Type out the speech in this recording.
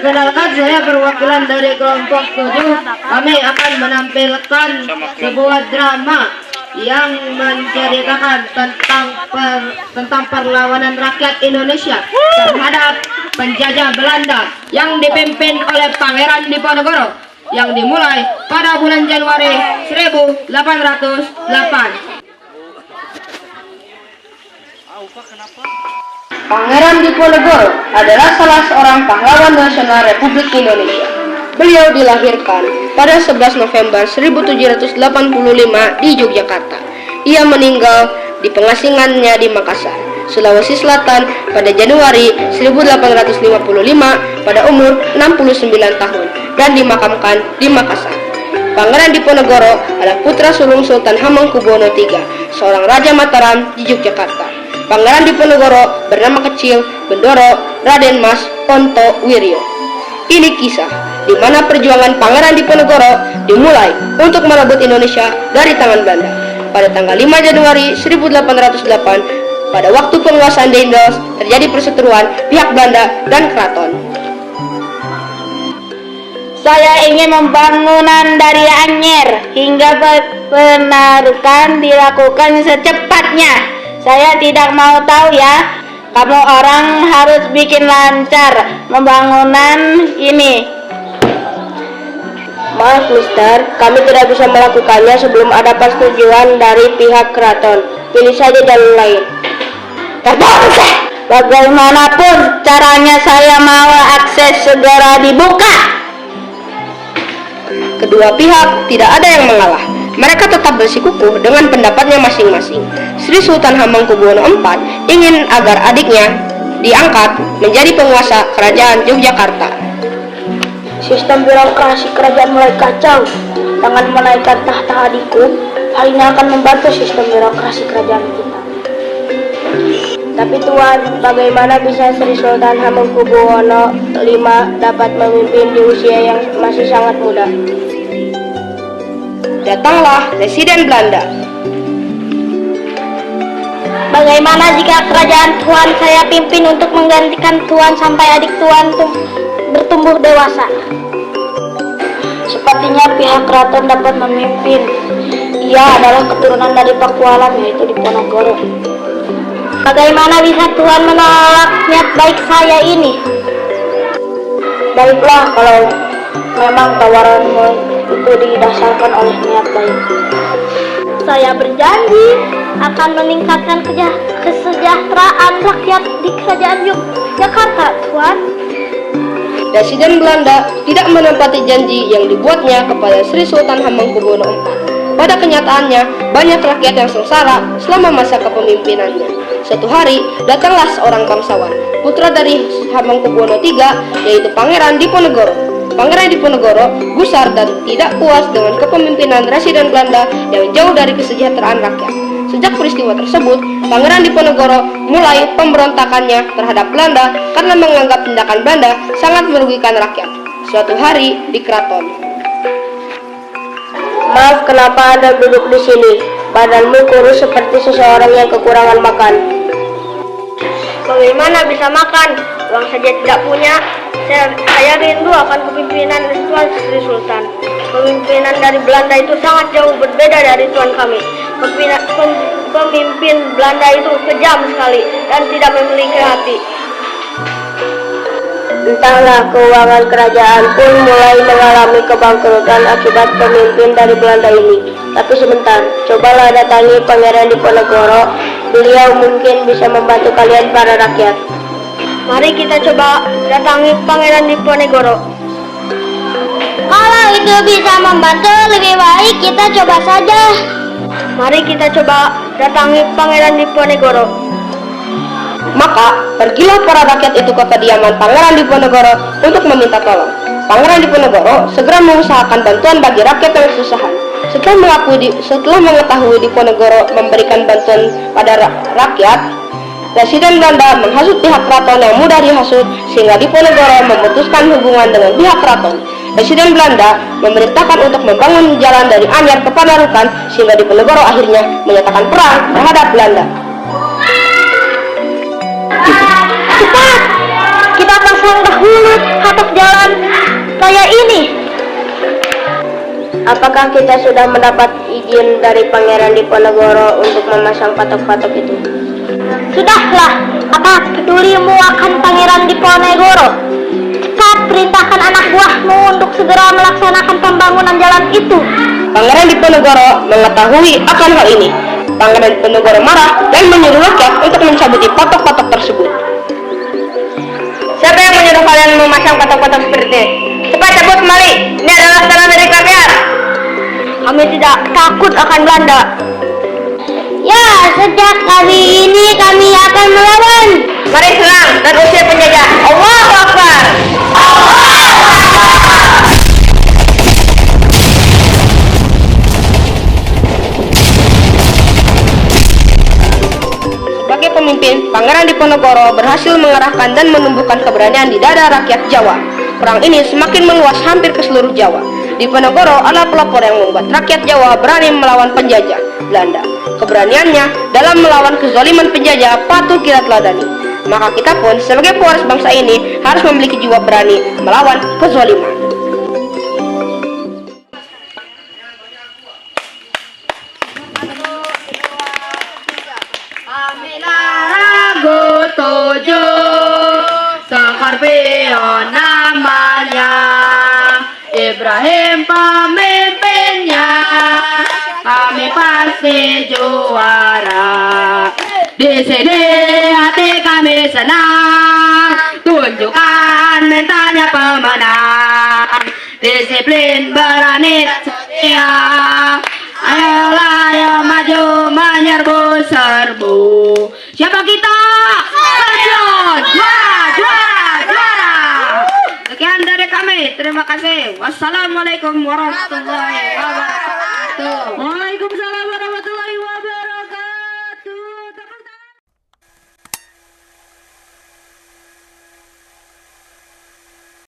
Perkenalkan, saya perwakilan dari kelompok 7. Kami akan menampilkan sebuah drama yang menceritakan tentang perlawanan rakyat Indonesia terhadap penjajah Belanda yang dipimpin oleh Pangeran Diponegoro yang dimulai pada bulan Januari 1808. Pangeran Diponegoro adalah salah seorang pahlawan nasional Republik Indonesia. Beliau dilahirkan pada 11 November 1785 di Yogyakarta. Ia meninggal di pengasingannya di Makassar, Sulawesi Selatan pada Januari 1855 pada umur 69 tahun dan dimakamkan di Makassar. Pangeran Diponegoro adalah putra sulung Sultan Hamengkubuwono III, seorang Raja Mataram di Yogyakarta. Pangeran Diponegoro bernama kecil Bendoro Raden Mas Ponto Wiryo. Ini kisah di mana perjuangan Pangeran Diponegoro dimulai untuk merebut Indonesia dari tangan Belanda. Pada tanggal 5 Januari 1808, pada waktu penguasaan Dendels, terjadi perseteruan pihak Belanda dan keraton. Saya ingin pembangunan dari Anyer hingga penarukan dilakukan secepatnya. Saya tidak mau tahu ya. Kamu orang harus bikin lancar pembangunan ini. Maaf mister, kami tidak bisa melakukannya sebelum ada persetujuan dari pihak keraton. Pilih saja jalur lain. Bagaimanapun caranya saya mau akses segera dibuka. Kedua pihak tidak ada yang mengalah. Mereka tetap bersikukuh dengan pendapatnya masing-masing. Sri Sultan Hamengkubuwono IV ingin agar adiknya diangkat menjadi penguasa kerajaan Yogyakarta. Sistem birokrasi kerajaan mulai kacau. Dengan menaikkan tahta adikku, hal ini akan membantu sistem birokrasi kerajaan kita. Tapi Tuan, bagaimana bisa Sri Sultan Hamengkubuwono V dapat memimpin di usia yang masih sangat muda? Datanglah Residen Belanda. Bagaimana jika kerajaan Tuan saya pimpin untuk menggantikan Tuan sampai adik Tuan bertumbuh dewasa? Sepertinya pihak keraton dapat memimpin. Ia adalah keturunan dari Pakualam, yaitu Diponegoro. Bagaimana bisa Tuan menolak niat baik saya ini? Baiklah, kalau memang tawaranmu itu didasarkan oleh niat baik. Saya berjanji akan meningkatkan kesejahteraan rakyat di kerajaan Yogyakarta, Tuan. Residen Belanda tidak menepati janji yang dibuatnya kepada Sri Sultan Hamengkubuwono IV. Pada kenyataannya, banyak rakyat yang sengsara selama masa kepemimpinannya. Suatu hari, datanglah seorang bangsawan, putra dari Hamengkubuwono III, yaitu Pangeran Diponegoro. Pangeran Diponegoro gusar dan tidak puas dengan kepemimpinan Residen Belanda yang jauh dari kesejahteraan rakyat. Sejak peristiwa tersebut, Pangeran Diponegoro mulai pemberontakannya terhadap Belanda karena menganggap tindakan Belanda sangat merugikan rakyat. Suatu hari di keraton. Maaf, kenapa Anda duduk di sini? Badanmu kurus seperti seseorang yang kekurangan makan. Bagaimana bisa makan? Uang saja tidak punya. Saya rindu akan kepemimpinan Tuan Sri Sultan. Pemimpinan dari Belanda itu sangat jauh berbeda dari Tuan kami. Pemimpin Belanda itu kejam sekali dan tidak memiliki hati. Entahlah, keuangan kerajaan pun mulai mengalami kebangkrutan akibat pemimpin dari Belanda ini. Tapi sebentar, cobalah datangi Pangeran Diponegoro. Beliau mungkin bisa membantu kalian para rakyat. Mari kita coba datangi Pangeran Diponegoro. Kalau itu bisa membantu, lebih baik kita coba saja. Mari kita coba datangi Pangeran Diponegoro. Maka pergilah para rakyat itu ke kediaman Pangeran Diponegoro untuk meminta tolong. Pangeran Diponegoro segera mengusahakan bantuan bagi rakyat yang kesusahan. Setelah mengetahui Diponegoro memberikan bantuan pada rakyat, Residen Belanda menghasut pihak keraton yang mudah dihasut, sehingga Diponegoro memutuskan hubungan dengan pihak keraton. Residen Belanda memerintahkan untuk membangun jalan dari Anyer ke Panarukan, sehingga Diponegoro akhirnya menyatakan perang terhadap Belanda. Cepat, kita pasang dahulu atas jalan Apakah kita sudah mendapat izin dari Pangeran Diponegoro untuk memasang patok-patok itu? Sudahlah, apa pedulimu akan Pangeran Diponegoro? Cepat perintahkan anak buahmu untuk segera melaksanakan pembangunan jalan itu. Pangeran Diponegoro mengetahui akan hal ini. Pangeran Diponegoro marah dan menyuruh rakyat untuk mencabuti patok-patok tersebut. Siapa yang menyuruh kalian memasang patok-patok seperti ini? Cepat cabut kembali. Ini adalah tanah milik rakyat. Kami tidak takut akan Belanda. Ya, sejak kali ini kami akan melawan. Mari serang dan usir penjajah. Allahu Akbar. Sebagai pemimpin, Pangeran Diponegoro berhasil mengerahkan dan menumbuhkan keberanian di dada rakyat Jawa. Perang ini semakin meluas hampir ke seluruh Jawa. Diponegoro adalah pelopor yang membuat rakyat Jawa berani melawan penjajah Belanda. Keberaniannya dalam melawan kezaliman penjajah patut kita teladani. Maka kita pun sebagai pewaris bangsa ini harus memiliki jiwa berani melawan kezaliman. Scorpio namanya, Ibrahim pemimpinnya, kami pasti juara. Di sini hati kami senang, tunjukkan mentalnya pemenang. Disiplin, berani, setia, ayolah ayo maju menyerbu serbu. Siapa kita? Juara, juara. Sekian dari kami, terima kasih. Wassalamualaikum warahmatullahi wabarakatuh. Waalaikumsalam.